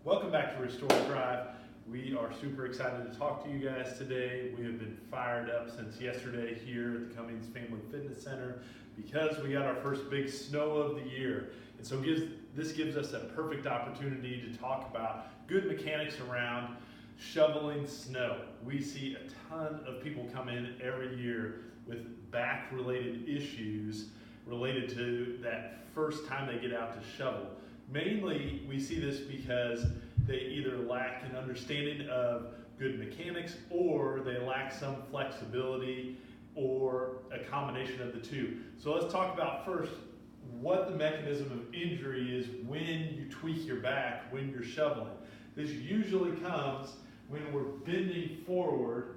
Welcome back to Restore Drive. We are super excited to talk to you guys today. We have been fired up since yesterday here at the Cummings Family Fitness Center because we got our first big snow of the year. And so this gives us a perfect opportunity to talk about good mechanics around shoveling snow. We see a ton of people come in every year with back-related issues related to that first time they get out to shovel. Mainly, we see this because they either lack an understanding of good mechanics or they lack some flexibility or a combination of the two. So let's talk about first what the mechanism of injury is when you tweak your back when you're shoveling. This usually comes when we're bending forward,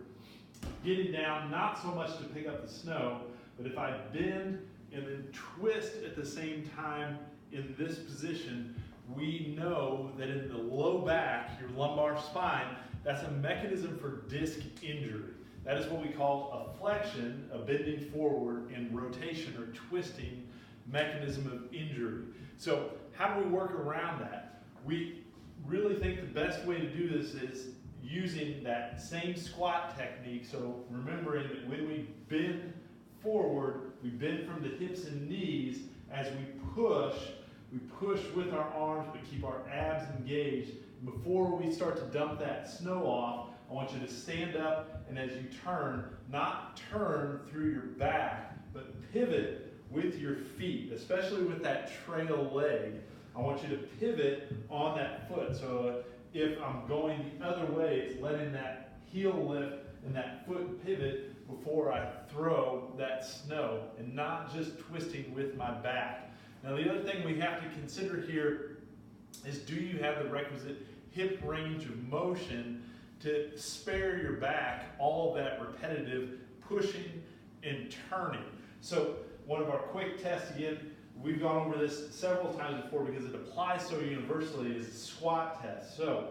getting down, not so much to pick up the snow, but if I bend and then twist at the same time in this position, we know that in the low back, your lumbar spine, that's a mechanism for disc injury. That is what we call a flexion, a bending forward, and rotation or twisting mechanism of injury. So how do we work around that? We really think the best way to do this is using that same squat technique. So remembering that when we bend forward, we bend from the hips and knees. As we push with our arms but keep our abs engaged. Before we start to dump that snow off, I want you to stand up, and as you turn, not turn through your back, but pivot with your feet, especially with that trail leg. I want you to pivot on that foot. So if I'm going the other way, it's letting that heel lift and that foot pivot before I throw that snow, and not just twisting with my back. Now the other thing we have to consider here is, do you have the requisite hip range of motion to spare your back all that repetitive pushing and turning? So one of our quick tests, again, we've gone over this several times before because it applies so universally, is the squat test. So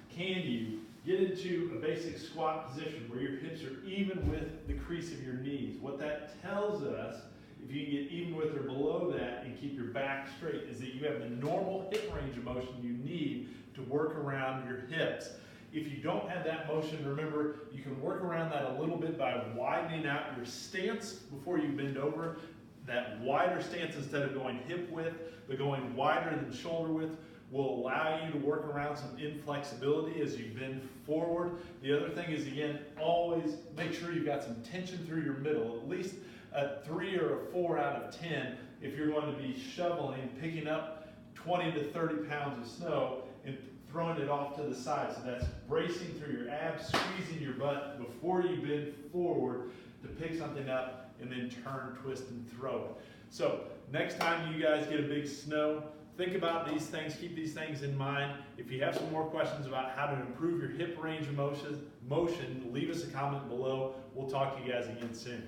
can you get into a basic squat position where your hips are even with the crease of your knees? What that tells us, if you can get even with or below that and keep your back straight, is that you have the normal hip range of motion you need to work around your hips. If you don't have that motion, remember, you can work around that a little bit by widening out your stance before you bend over. That wider stance, instead of going hip width, but going wider than shoulder width, will allow you to work around some inflexibility as you bend forward. The other thing is, again, always make sure you've got some tension through your middle, at least a 3 or a 4 out of 10 if you're going to be shoveling, picking up 20 to 30 pounds of snow and throwing it off to the side. So that's bracing through your abs, squeezing your butt before you bend forward to pick something up and then turn, twist, and throw it. So next time you guys get a big snow, think about these things, keep these things in mind. If you have some more questions about how to improve your hip range of motion, leave us a comment below. We'll talk to you guys again soon.